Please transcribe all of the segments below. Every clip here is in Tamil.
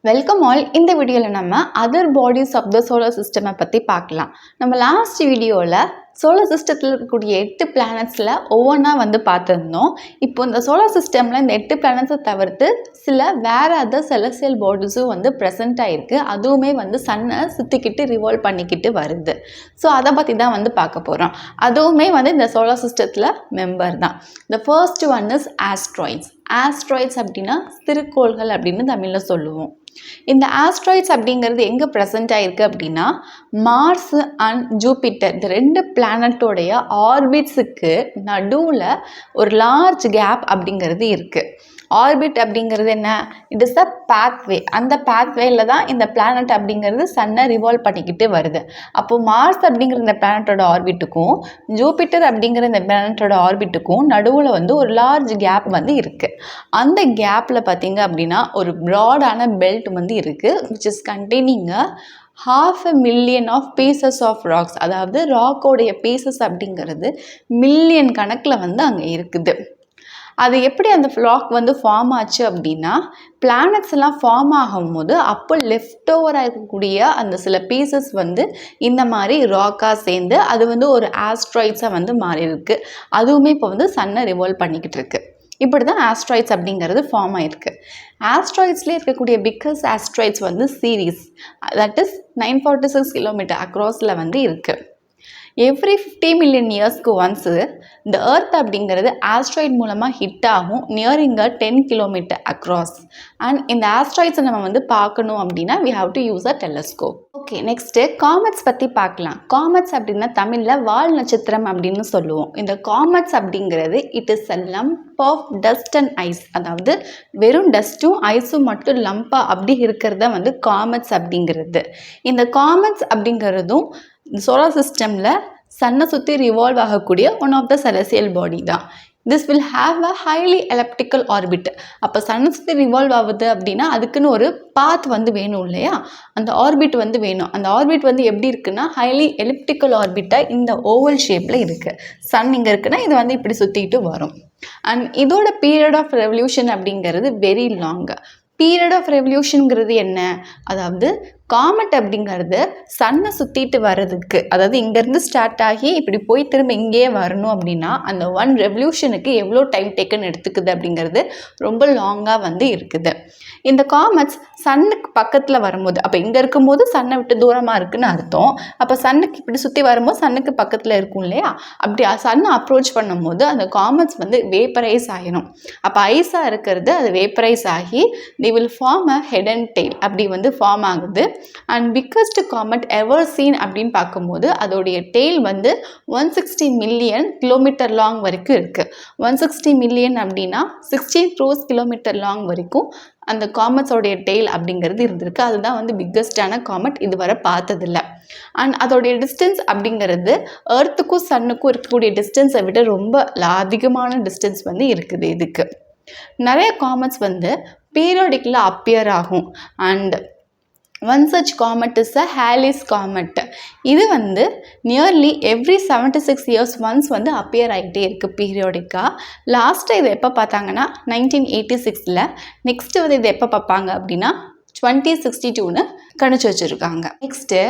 Welcome all. இந்த வீடியோவில் நம்ம other bodies of the solar சிஸ்டமை பற்றி பார்க்கலாம். நம்ம லாஸ்ட் வீடியோவில் சோலார் சிஸ்டத்தில் இருக்கக்கூடிய 8 பிளானட்ஸில் ஒவ்வொன்றா பார்த்துருந்தோம். இப்போ இந்த சோலார் சிஸ்டமில் இந்த 8 பிளானட்ஸை தவிர்த்து சில வேறு அதர் செலஸ்டியல் பாடிஸும் ப்ரெசென்ட் ஆகிருக்கு. அதுவுமே சன்னை சுற்றிக்கிட்டு ரிவால்வ் பண்ணிக்கிட்டு வருது. ஸோ அதை பற்றி தான் பார்க்க போகிறோம். அதுவுமே இந்த சோலார் சிஸ்டத்தில் மெம்பர் தான். The first one is asteroids. Asteroids அப்படின்னா சிறுகோள்கள் அப்படின்னு தமிழில் சொல்லுவோம். இந்த ஆஸ்ட்ராய்ட்ஸ் அப்படிங்கிறது எங்கே ப்ரெசென்ட் ஆகிருக்கு அப்படின்னா மார்ஸ் அண்ட் ஜூபிட்டர் இந்த 2 பிளானட்டோடைய ஆர்பிட்ஸுக்கு நடுவில் ஒரு லார்ஜ் கேப் அப்படிங்கிறது இருக்குது. ஆர்பிட் அப்படிங்கிறது என்ன? It is a pathway. அந்த பாத்வேல தான் இந்த பிளானட் அப்படிங்கிறது சன்னை ரிவால்வ் பண்ணிக்கிட்டு வருது. அப்போது மார்ஸ் அப்படிங்கிற இந்த பிளானட்டோட ஆர்பிட்டுக்கும் ஜூபிட்டர் அப்படிங்கிற இந்த பிளானட்டோட ஆர்பிட்டுக்கும் நடுவில் ஒரு லார்ஜ் கேப் இருக்குது. அந்த கேப்பில் பார்த்தீங்க அப்படின்னா ஒரு ப்ராடான பெல்ட் இருக்குது, which is containing a 500,000 of pieces of rocks. அதாவது ராக்கோடைய பீசஸ் அப்படிங்கிறது மில்லியன் கணக்கில் அங்கே இருக்குது. அது எப்படி அந்த ராக் ஃபார்ம் ஆச்சு அப்படின்னா பிளானட்ஸ் எல்லாம் ஃபார்ம் ஆகும்போது அப்போ லெஃப்ட் ஓவராக இருக்கக்கூடிய அந்த சில பீசஸ் இந்த மாதிரி ராக்காக சேர்ந்து அது ஒரு ஆஸ்ட்ராய்ட்ஸாக மாறி இருக்கு. அதுவுமே இப்போ சன்னை ரிவால்வ் பண்ணிக்கிட்டு இருக்கு. இப்படி தான் ஆஸ்ட்ராய்ட்ஸ் அப்படிங்கிறது ஃபார்ம் ஆகிருக்கு. ஆஸ்ட்ராய்ட்ஸ்லேயே இருக்கக்கூடிய biggest asteroids Ceres, that is 946 kilometre அக்ராஸில் இருக்குது. எவ்ரி 50 மில்லியன் இயர்ஸ்க்கு ஒன்ஸு இந்த எர்த் அப்படிங்கிறது ஆஸ்ட்ராய்ட் மூலமாக ஹிட் ஆகும் நியரிங் 10 கிலோமீட்டர் அக்ராஸ். அண்ட் இந்த ஆஸ்ட்ராய்ட்ஸை நம்ம பார்க்கணும் அப்படின்னா we have to use a telescope. Okay, next comets பற்றி பார்க்கலாம். காமெட்ஸ் அப்படின்னா தமிழில் வால் நட்சத்திரம் அப்படின்னு சொல்லுவோம். இந்த காமெட்ஸ் அப்படிங்கிறது it is a lump of dust and ice. அதாவது வெறும் டஸ்ட்டும் ஐஸும் மட்டும் லம்பாக அப்படி இருக்கிறத காமெட்ஸ் அப்படிங்கிறது. இந்த காமெட்ஸ் அப்படிங்கிறதும் சோலார் சிஸ்டமில் சன்னை சுற்றி ரிவால்வ் ஆகக்கூடிய one of the celestial body தான். This will have a highly elliptical orbit. அப்போ சன்னை சுற்றி ரிவால்வ் ஆகுது அப்படின்னா அதுக்குன்னு ஒரு பாத் வேணும் இல்லையா? அந்த ஆர்பிட் வேணும். அந்த ஆர்பிட் எப்படி இருக்குன்னா ஹைலி எலிப்டிக்கல் ஆர்பிட்டாக இந்த ஓவல் ஷேப்பில் இருக்குது. சன் இங்கே இருக்குன்னா இது இப்படி சுற்றிட்டு வரும். அண்ட் இதோட பீரியட் ஆஃப் ரெவல்யூஷன் அப்படிங்கிறது வெரி லாங். பீரியட் ஆஃப் ரெவல்யூஷனுங்கிறது என்ன? அதாவது காமெட் அப்படிங்கிறது சன்னை சுற்றிட்டு வர்றதுக்கு, அதாவது இங்கேருந்து ஸ்டார்ட் ஆகி இப்படி போய் திரும்ப இங்கேயே வரணும் அப்படின்னா அந்த 1 ரெவல்யூஷனுக்கு எவ்வளோ டைம் டேக்கன் எடுத்துக்குது அப்படிங்கிறது ரொம்ப லாங்காக இருக்குது. இந்த காமெட்ஸ் சன்னுக்கு பக்கத்தில் வரும்போது, அப்போ இங்கே இருக்கும்போது சன்னை விட்டு தூரமாக இருக்குன்னு அர்த்தம். அப்போ சன்னுக்கு இப்படி சுற்றி வரும்போது சன்னுக்கு பக்கத்தில் இருக்கும் இல்லையா? அப்படி சன்னை அப்ரோச் பண்ணும்போது அந்த காமெட்ஸ் வேப்பரைஸ் ஆகிடும். அப்போ ஐஸாக இருக்கிறது அது வேப்பரைஸ் ஆகி they will form a head and tail அப்படி ஃபார்ம் ஆகுது. And biggest Comet ever seen அப்படின்னு பார்க்கும்போது அதோடைய டெய்ல் 160 மில்லியன் கிலோமீட்டர் லாங் வரைக்கும் இருக்குது. 160 மில்லியன் அப்படின்னா 16 crores கிலோமீட்டர் லாங் வரைக்கும் அந்த காமெட்ஸோடைய டெய்ல் அப்படிங்கிறது இருந்திருக்கு. அதுதான் பிக்கஸ்டான காமெட் இதுவரை பார்த்ததில்லை. அண்ட் அதோடைய டிஸ்டன்ஸ் அப்படிங்கிறது எர்த்துக்கும் சன்னுக்கும் இருக்கக்கூடிய டிஸ்டன்ஸை விட ரொம்ப அதிகமான டிஸ்டன்ஸ் இருக்குது. இதுக்கு நிறைய காமெட்ஸ் பீரியாடிக்கில் அப்பியர் ஆகும். And one such comet is a Halley's comet. இது nearly every 76 years once appear ஆகிட்டே இருக்குது பீரியாடிக்காக. லாஸ்ட்டாக இது எப்போ பார்த்தாங்கன்னா 1986. நெக்ஸ்ட்டு இது எப்போ பார்ப்பாங்க அப்படின்னா 2062ன்னு கணிச்சு வச்சுருக்காங்க. நெக்ஸ்ட்டு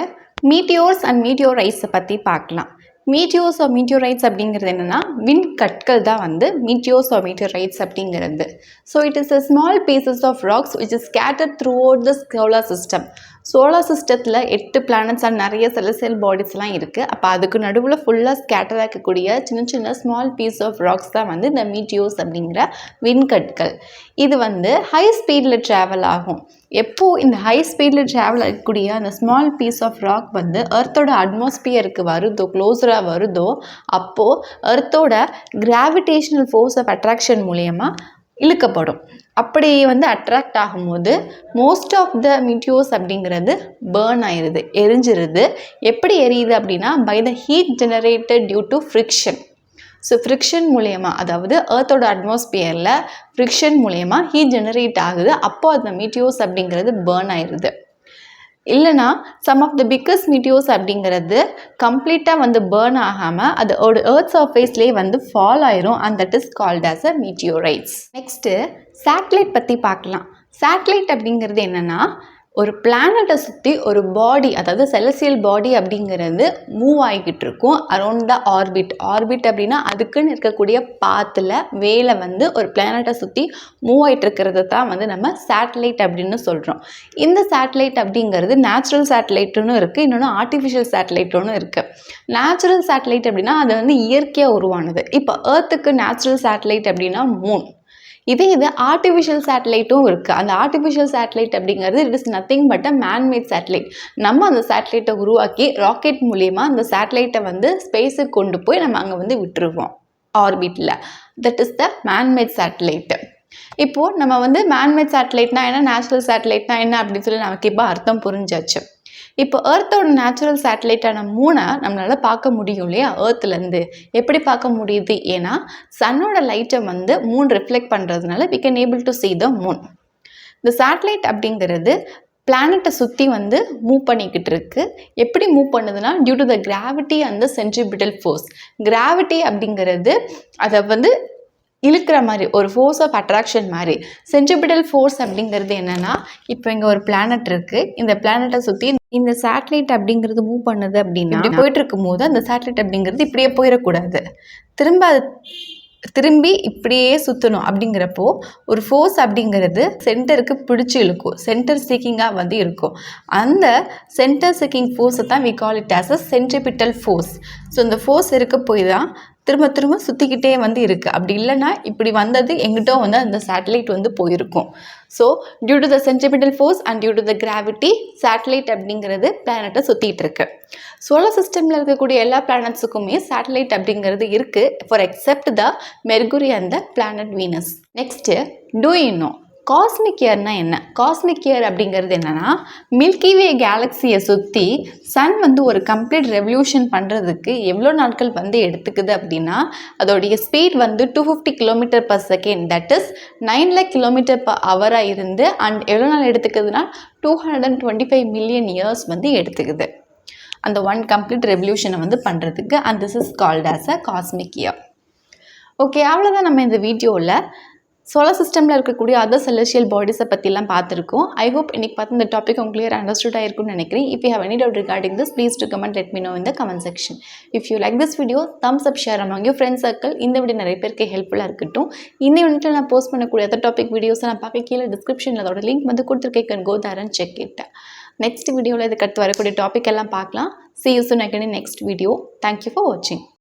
மீட்டியோர்ஸ் அண்ட் மீட்டியோரைட்ஸை பற்றி பார்க்கலாம். மீட்டியோர்ஸ் ஆர் மீட்டியோரைட்ஸ் அப்படிங்கிறது என்னென்னா விண்கற்கள் தான் மீட்டியோர்ஸ் ஆர் மீட்டியோரைட்ஸ் அப்படிங்கிறது. So it is a small pieces of rocks which is scattered throughout the solar system. Solar சிஸ்டத்தில் 8 பிளானட்ஸ் அண்ட் நிறைய செலஸ்டியல் பாடிஸ்லாம் இருக்குது. அப்போ அதுக்கு நடுவில் ஃபுல்லாக ஸ்கேட்டர் ஆகக்கூடிய சின்ன சின்ன ஸ்மால் பீஸ் ஆஃப் ராக்ஸ் தான் இந்த மீட்டியோர்ஸ் அப்படிங்கிற விண்கற்கள். இது ஹை ஸ்பீடில் ட்ராவல் ஆகும். எப்போது இந்த ஹை ஸ்பீடில் ட்ராவல் ஆகக்கூடிய அந்த ஸ்மால் பீஸ் ஆஃப் ராக் எர்த்தோட அட்மாஸ்பியருக்கு வருதோ, க்ளோஸராக வருதோ, அப்போது எர்த்தோட கிராவிடேஷனல் ஃபோர்ஸ் ஆஃப் அட்ராக்ஷன் மூலயமா இழுக்கப்படும். அப்படி அட்ராக்ட் ஆகும்போது மோஸ்ட் ஆஃப் த மீட்டியோர்ஸ் அப்படிங்கிறது பேர்ன் ஆயிடுது, எரிஞ்சிருது. எப்படி எரியுது அப்படின்னா by the heat generated due to friction. So friction மூலயமா, அதாவது எர்த்தோட அட்மாஸ்பியரில் ஃப்ரிக்ஷன் மூலயமா ஹீட் ஜெனரேட் ஆகுது. அப்போ அந்த மீட்டியோர்ஸ் அப்படிங்கிறது பேர்ன் ஆயிடுது. இல்லைனா some of the biggest meteors அப்படிங்கிறது கம்ப்ளீட்டாக பேர்ன் ஆகாமல் அது எர்த் சர்ஃபேஸ்லேயே ஃபால் ஆயிரும். And that is called as a meteorites. Next satellite பற்றி பார்க்கலாம். சேட்டலைட் அப்படிங்கிறது என்னென்னா, ஒரு பிளானட்டை சுற்றி ஒரு பாடி, அதாவது செலஸ்டியல் பாடி அப்படிங்கிறது மூவ் ஆகிக்கிட்டு இருக்கும் அரௌண்ட் த ஆர்பிட். ஆர்பிட் அப்படின்னா அதுக்குன்னு இருக்கக்கூடிய பாத்தில் வேலை வந்து ஒரு பிளானட்டை சுற்றி மூவ் ஆகிட்டு இருக்கிறது தான் வந்து நம்ம சேட்டலைட் அப்படின்னு சொல்கிறோம். இந்த சேட்டலைட் அப்படிங்கிறது நேச்சுரல் சேட்டலைட்டுன்னு இருக்குது, இன்னொன்று ஆர்டிஃபிஷியல் சேட்டலைட்டுன்னு இருக்குது. நேச்சுரல் சேட்டலைட் அப்படின்னா அது வந்து இயற்கையாக உருவானது. இப்போ ஏர்த்துக்கு நேச்சுரல் சேட்டலைட் அப்படின்னா மூன். இது ஆர்டிஃபிஷியல் சேட்டலைட்டும் இருக்குது. அந்த ஆர்டிஃபிஷியல் சேட்டலைட் அப்படிங்கிறது it is nothing but a man-made satellite. நம்ம அந்த சேட்டலைட்டை உருவாக்கி ராக்கெட் மூலிமா அந்த சேட்டலைட்டை வந்து ஸ்பேஸுக்கு கொண்டு போய் நம்ம அங்கே வந்து விட்டுருவோம் ஆர்பிட்டில். That is the manmade satellite. இப்போது நம்ம வந்து மேன்மேட் சேட்டலைட்னா என்ன, நேச்சுரல் சேட்டலைட்னா என்ன அப்படின்னு சொல்லி நமக்கு இப்போ அர்த்தம் புரிஞ்சாச்சு. இப்போ ஏர்த்தோட நேச்சுரல் சேட்டலைட்டான மூனை நம்மளால் பார்க்க முடியும் இல்லையா, ஏர்த்துலேருந்து. எப்படி பார்க்க முடியுது? ஏன்னா சன்னோட லைட்டை வந்து மூன் ரிஃப்ளெக்ட் பண்ணுறதுனால we can able to see the moon. இந்த சேட்டலைட் அப்படிங்கிறது பிளானட்டை சுற்றி வந்து மூவ் பண்ணிக்கிட்டு இருக்கு. எப்படி மூவ் பண்ணுதுன்னா, due to the gravity and the centripetal force. Gravity அப்படிங்கிறது அதை வந்து இழுக்கிற மாதிரி ஒரு ஃபோர்ஸ் ஆஃப் அட்ராக்ஷன் மாதிரி. சென்ட்ரிபிட்டல் ஃபோர்ஸ் அப்படிங்கிறது என்னென்னா, இப்போ இங்கே ஒரு பிளானட் இருக்குது, இந்த பிளானட்டை சுற்றி இந்த சேட்டலைட் அப்படிங்கிறது மூவ் பண்ணுது அப்படின்னா, இப்படி போயிட்டு இருக்கும் போது அந்த சேட்டலைட் அப்படிங்கிறது இப்படியே போயிடக்கூடாது, திரும்பி இப்படியே சுற்றணும். அப்படிங்கிறப்போ ஒரு ஃபோர்ஸ் அப்படிங்கிறது சென்டருக்கு பிடிச்சி இழுக்கும், சென்டர் சீக்கிங்காக வந்து இருக்கும். அந்த சென்டர் சீக்கிங் ஃபோர்ஸை தான் we call it as a centripetal force. So இந்த ஃபோர்ஸ் இருக்க போய் தான் திரும்ப சுற்றிக்கிட்டே வந்து இருக்குது. அப்படி இல்லைன்னா இப்படி வந்தது எங்கிட்ட வந்து அந்த சேட்டலைட் வந்து போயிருக்கும். So due to the centripetal force and due to the gravity satellite அப்படிங்கிறது பிளானட்டை சுற்றிட்டு இருக்கு. சோலார் சிஸ்டமில் இருக்கக்கூடிய எல்லா பிளானட்ஸுக்குமே சேட்டலைட் அப்படிங்கிறது இருக்குது, for except the Mercury and the planet Venus. Next, do you know cosmic இயர்னா என்ன? காஸ்மிக் இயர் அப்படிங்கிறது என்னென்னா, மில்கிவே கேலக்ஸியை சுற்றி சன் வந்து ஒரு கம்ப்ளீட் ரெவல்யூஷன் பண்ணுறதுக்கு எவ்வளோ நாட்கள் வந்து எடுத்துக்குது அப்படின்னா, அதோடைய ஸ்பீட் வந்து 250 km/s, that is 9 lakh km/h இருந்து அண்ட் எவ்வளோ நாள் எடுத்துக்குதுன்னா 225 million years வந்து எடுத்துக்குது அந்த ஒன் கம்ப்ளீட் ரெவல்யூஷனை வந்து பண்ணுறதுக்கு. And this is called as a cosmic year. Okay, அவ்வளோதான் நம்ம இந்த வீடியோவில் சோலார் சிஸ்டமில் இருக்கக்கூடிய அதர் செலஸ்டியல் பாடிஸை பற்றிலாம் பார்த்துருக்கோம். ஐ ஹோப் இன்றைக்கி பார்த்து இந்த டாபிக் உங்களுக்கு கிளியர் அண்டர்ஸ்டுட் ஆகிருக்கும்னு நினைக்கிறேன். If you have any doubt regarding this, please to comment, let me know in the comment section. If you like this video, thumbs up, share among your friends circle. இந்த வீடியோ நிறைய பேருக்கு ஹெல்ப்ஃபுல்லாக இருக்கட்டும். இந்த யூனிட்டில் நான் போஸ்ட் பண்ணக்கூடிய அதர் டாபிக் வீடியோஸை நான் பார்க்க கீழே டிஸ்கிரிப்ஷனில் அதோட லிங்க் வந்து கொடுத்துருக்கேன். Can go there and check it. Next வீடியோவில் இதுக்கு அடுத்து வரக்கூடிய டாபிக் எல்லாம் பார்க்கலாம். See you soon again in next video. Thank you for watching.